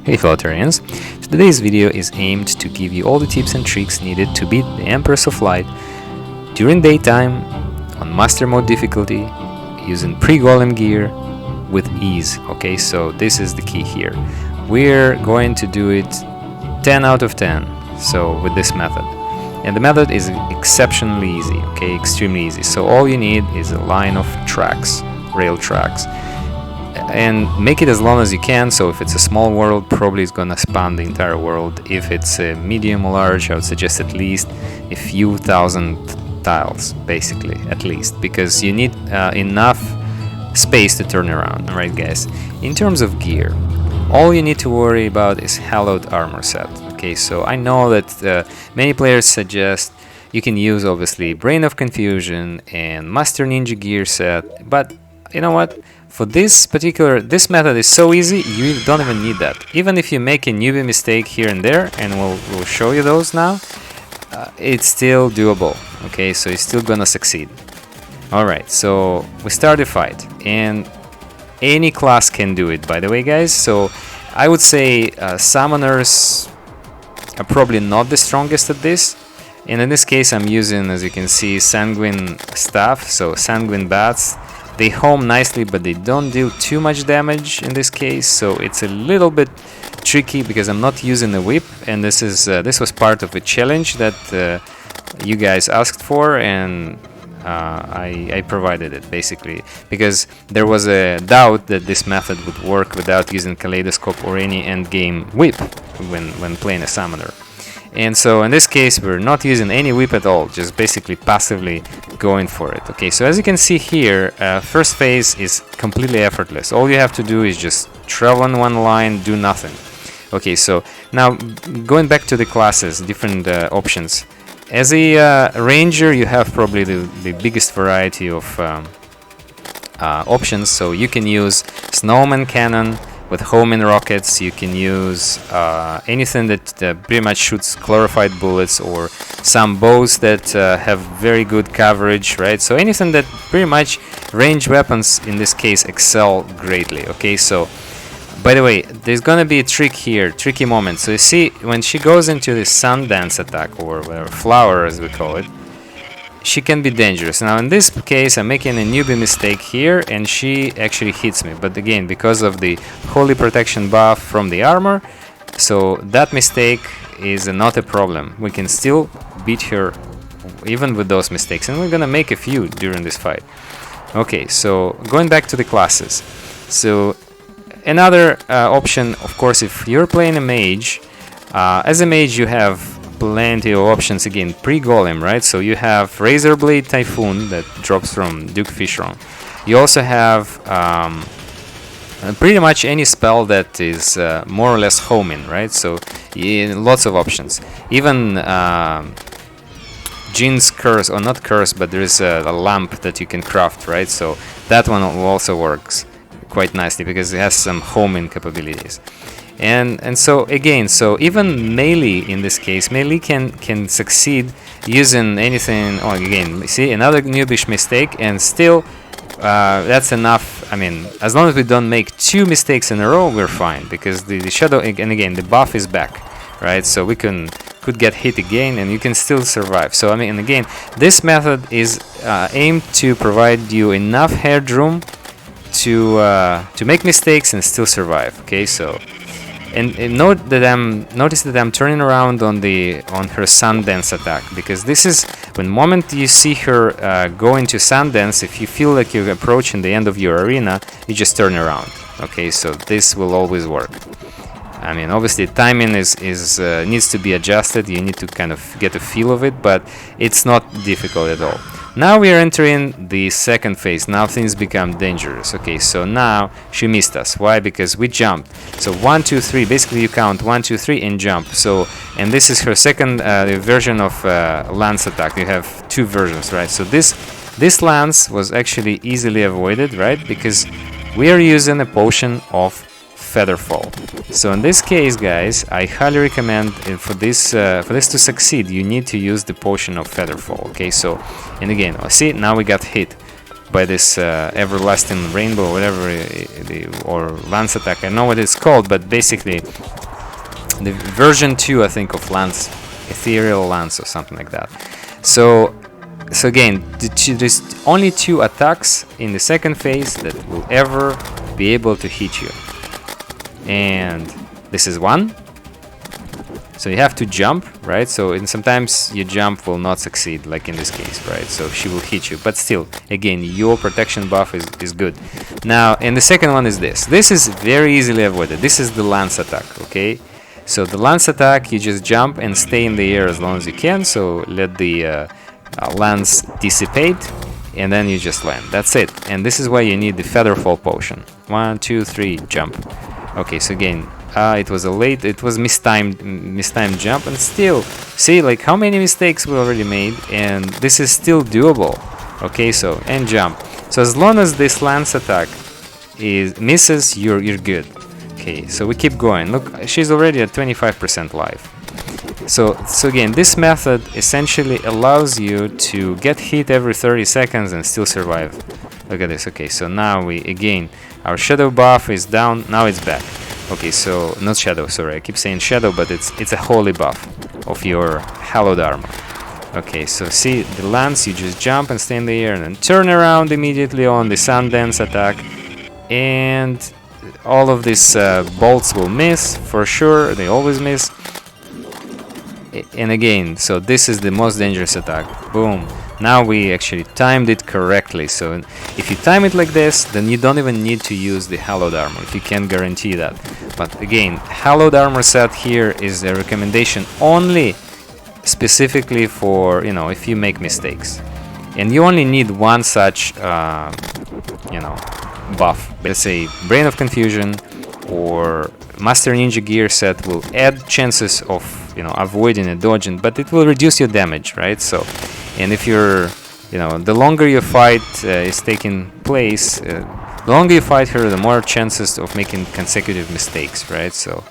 Hey Fellow Terrarians, today's video is aimed to give you all the tips and tricks needed to beat the Empress of Light during daytime on Master Mode difficulty using Pre-Golem gear with ease. Okay, so this is the key here. We're going to do it 10 out of 10, so with this method. And the method is exceptionally easy, okay, extremely easy. So all you need is a line of tracks, rail tracks. And make it as long as you can, so if it's a small world, probably it's gonna span the entire world. If it's a medium or large, I would suggest at least a few thousand tiles, basically, at least, because you need enough space to turn around. Alright guys, in terms of gear, all you need to worry about is hallowed armor set. Okay, so I know that many players suggest you can use obviously Brain of Confusion and Master Ninja gear set, but you know what? For this this method is so easy, you don't even need that. Even if you make a newbie mistake here and there, and we'll show you those now, it's still doable. Okay, so you're still gonna succeed. Alright, so we start the fight, and any class can do it, by the way guys. So I would say summoners are probably not the strongest at this, and in this case I'm using, as you can see, sanguine staff, so sanguine bats. They home nicely, but they don't deal too much damage in this case, so it's a little bit tricky because I'm not using a whip, and this was part of a challenge that you guys asked for, and I provided it basically because there was a doubt that this method would work without using kaleidoscope or any endgame whip when playing a summoner. And so in this case we're not using any whip at all, just basically passively going for it. Okay, so as you can see here, first phase is completely effortless. All you have to do is just travel on one line, do nothing. Okay, so now going back to the classes, different options. As a ranger, you have probably the biggest variety of options. So you can use snowman cannon with homing rockets. You can use anything that pretty much shoots clarified bullets, or some bows that have very good coverage, right? So anything that pretty much ranged weapons in this case excel greatly. Okay, so by the way, there's gonna be a trick here, tricky moment. So you see, when she goes into the sun dance attack, or whatever, flower as we call it, she can be dangerous. Now in this case I'm making a newbie mistake here, and she actually hits me, but again because of the holy protection buff from the armor, so that mistake is not a problem. We can still beat her even with those mistakes, and we're gonna make a few during this fight. Okay, so going back to the classes, so another option, of course, if you're playing a mage, as a mage you have plenty of options. Again, Pre-Golem, right? So you have Razor Blade Typhoon that drops from Duke Fishron. You also have pretty much any spell that is more or less homing, right? So lots of options. Even Jin's Curse, or not Curse, but there is a lamp that you can craft, right? So that one also works quite nicely because it has some homing capabilities. And so again, so even melee in this case, melee can succeed using anything. Oh, again, see, another noobish mistake, and still that's enough. I mean, as long as we don't make two mistakes in a row, we're fine, because the shadow, and again the buff is back, right? So we could get hit again and you can still survive. So I mean, and again, this method is aimed to provide you enough headroom to make mistakes and still survive. Okay, so and notice that I'm turning around on her Sundance attack, because this is when moment you see her go into Sundance. If you feel like you're approaching the end of your arena, you just turn around. Okay, so this will always work. I mean, obviously timing needs to be adjusted. You need to kind of get a feel of it, but it's not difficult at all. Now we are entering the second phase. Now things become dangerous. Okay, so now she missed us. Why? Because we jumped. So 1, 2, 3. Basically, you count 1, 2, 3 and jump. So, and this is her second version of lance attack. You have two versions, right? So this lance was actually easily avoided, right? Because we are using a potion of Featherfall. So in this case, guys, I highly recommend for this to succeed, you need to use the potion of Featherfall. Okay, so, and again, see, now we got hit by this everlasting rainbow, whatever, or lance attack. I know what it's called, but basically the version 2, I think, of Lance, Ethereal Lance or something like that. So again, there's only 2 attacks in the second phase that will ever be able to hit you. And this is one. So you have to jump, right? So and sometimes your jump will not succeed, like in this case, right? So she will hit you, but still, again, your protection buff is good. Now, and the second one is this. This is very easily avoided. This is the lance attack, okay? So the lance attack, you just jump and stay in the air as long as you can. So let the lance dissipate, and then you just land. That's it. And this is why you need the Featherfall potion. 1, 2, 3, jump. Okay, so again, it was mistimed jump, and still, see, like how many mistakes we already made, and this is still doable. Okay, so and jump. So as long as this lance attack misses, you're good. Okay, so we keep going. Look, she's already at 25% life. So again, this method essentially allows you to get hit every 30 seconds and still survive. Look at this. Okay, so now our shadow buff is down. Now it's back. Okay, so not shadow, sorry, I keep saying shadow, but it's a holy buff of your hallowed armor. Okay, so see the lance, you just jump and stay in the air and then turn around immediately on the Sundance attack, and all of these bolts will miss for sure. They always miss. And again, so this is the most dangerous attack. Boom. Now we actually timed it correctly. So if you time it like this, then you don't even need to use the hallowed armor, if you can guarantee that. But again, hallowed armor set here is a recommendation only specifically for, you know, if you make mistakes. And you only need one such, you know, buff. Let's say Brain of Confusion or Master Ninja gear set will add chances of, you know, avoiding a dodging, but it will reduce your damage, right? So, and if you're, you know, the longer your fight is taking place, the longer you fight her, the more chances of making consecutive mistakes, right? So,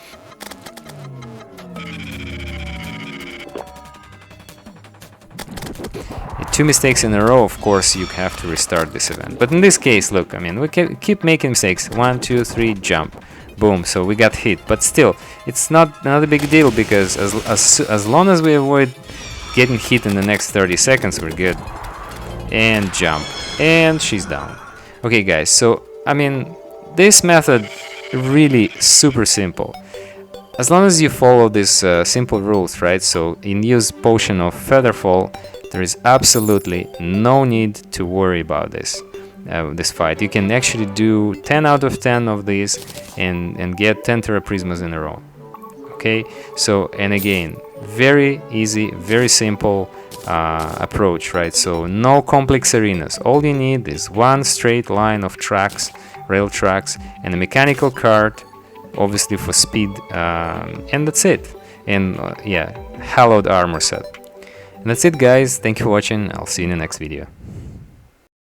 two mistakes in a row, of course, you have to restart this event. But in this case, look, I mean, we can keep making mistakes. 1, 2, 3, jump. Boom, so we got hit. But still, it's not a big deal, because as long as we avoid getting hit in the next 30 seconds, we're good. And jump. And she's down. Okay, guys, so, I mean, this method really super simple. As long as you follow these simple rules, right? So, in use potion of Featherfall, there is absolutely no need to worry about this fight. You can actually do 10 out of 10 of these and get 10 Terraprismas in a row. Okay, so, and again, very easy, very simple approach, right? So no complex arenas. All you need is one straight line of tracks, rail tracks, and a mechanical cart, obviously for speed, and that's it. And yeah, hallowed armor set. And that's it, guys. Thank you for watching. I'll see you in the next video.